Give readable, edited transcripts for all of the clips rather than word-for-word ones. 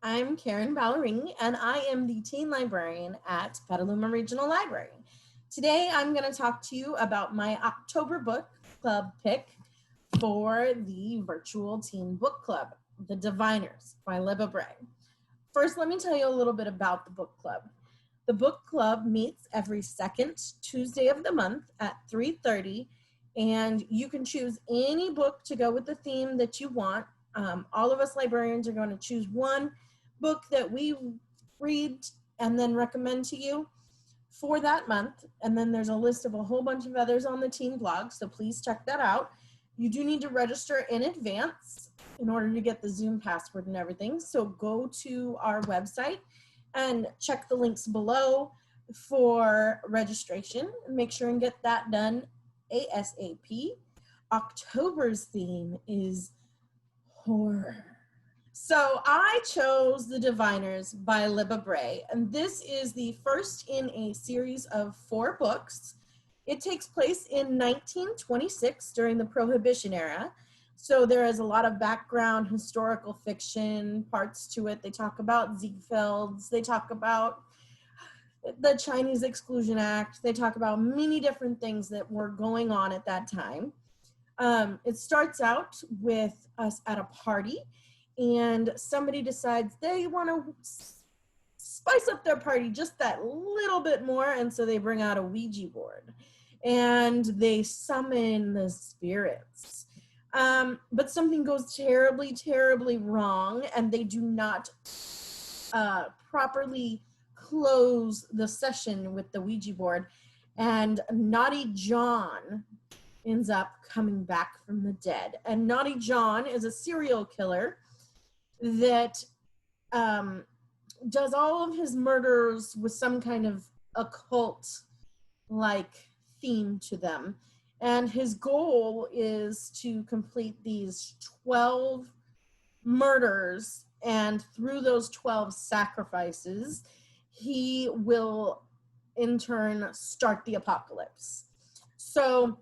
I'm Karen Ballerini, and I am the teen librarian at Petaluma Regional Library. Today, I'm going to talk to you about my October book club pick for the virtual teen book club, The Diviners by Libba Bray. First, let me tell you a little bit about the book club. The book club meets every second Tuesday of the month at 3:30, and you can choose any book to go with the theme that you want. All of us librarians are going to choose one book that we read and then recommend to you for that month. And then there's a list of a whole bunch of others on the teen blog, so please check that out. You do need to register in advance in order to get the Zoom password and everything. So go to our website and check the links below for registration and make sure and get that done ASAP. October's theme is horror. So I chose The Diviners by Libba Bray, and this is the first in a series of 4 books. It takes place in 1926 during the Prohibition era. So there is a lot of background historical fiction parts to it. They talk about Ziegfelds, they talk about the Chinese Exclusion Act, they talk about many different things that were going on at that time. It starts out with us at a party, and somebody decides they want to spice up their party just that little bit more, and so they bring out a Ouija board and they summon the spirits. But something goes terribly, terribly wrong, and they do not properly close the session with the Ouija board, and Naughty John ends up coming back from the dead. And Naughty John is a serial killer that does all of his murders with some kind of occult like theme to them. And his goal is to complete these 12 murders, and through those 12 sacrifices, he will in turn start the apocalypse. So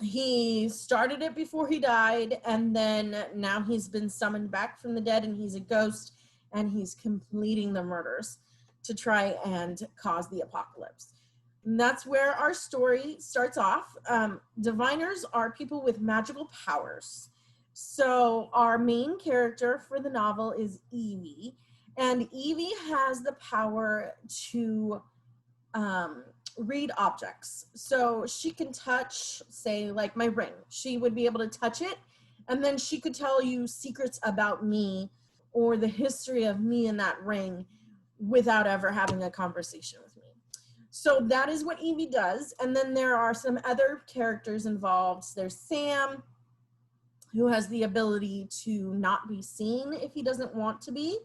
he started it before he died, and then now he's been summoned back from the dead, and he's a ghost, and he's completing the murders to try and cause the apocalypse. And that's where our story starts off. Diviners are people with magical powers. So our main character for the novel is Evie, and Evie has the power to read objects. So she can touch, say, like my ring. She would be able to touch it, and then she could tell you secrets about me or the history of me in that ring without ever having a conversation with me. So that is what Evie does. And then there are some other characters involved. There's Sam, who has the ability to not be seen if he doesn't want to be.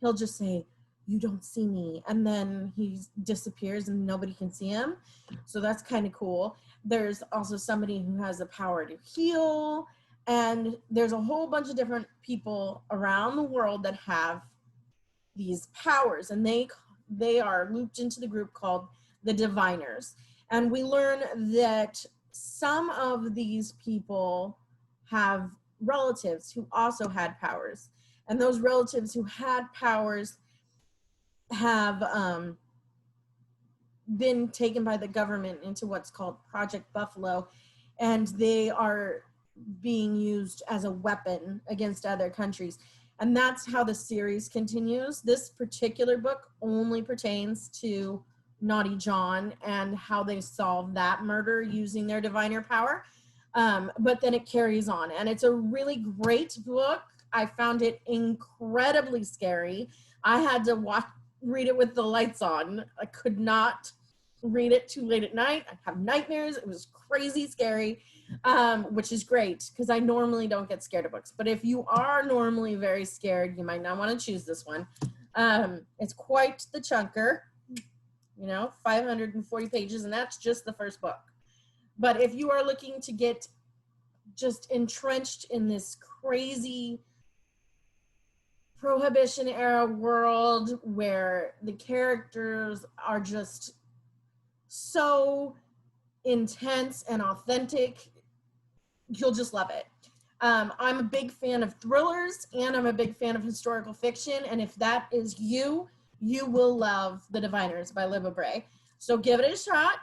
He'll just say, "You don't see me," and then he disappears and nobody can see him. So that's kind of cool. There's also somebody who has the power to heal, and there's a whole bunch of different people around the world that have these powers, and they are looped into the group called the Diviners. And we learn that some of these people have relatives who also had powers, and those relatives who had powers have been taken by the government into what's called Project Buffalo, and they are being used as a weapon against other countries. And that's how the series continues. This particular book only pertains to Naughty John and how they solve that murder using their diviner power. But then it carries on, and it's a really great book. I found it incredibly scary. I had to read it with the lights on. I could not read it too late at night. I have nightmares. It was crazy scary, which is great because I normally don't get scared of books. But if you are normally very scared, you might not want to choose this one. It's quite the chunker, 540 pages, and that's just the first book. But if you are looking to get just entrenched in this crazy Prohibition era world where the characters are just so intense and authentic, you'll just love it. I'm a big fan of thrillers, and I'm a big fan of historical fiction. And if that is you, you will love The Diviners by Libba Bray. So give it a shot.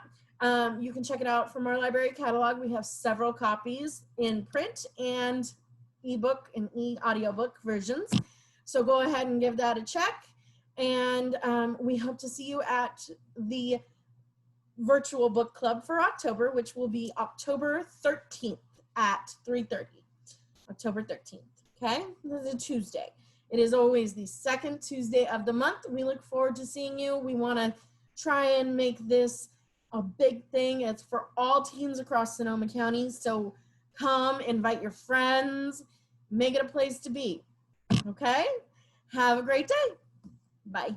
You can check it out from our library catalog. We have several copies in print and ebook and audiobook versions. So go ahead and give that a check. And we hope to see you at the virtual book club for October, which will be October 13th at 3:30. October 13th. Okay, this is a Tuesday. It is always the second Tuesday of the month. We look forward to seeing you. We want to try and make this a big thing. It's for all teens across Sonoma County. So come, invite your friends, make it a place to be. Okay, have a great day. Bye.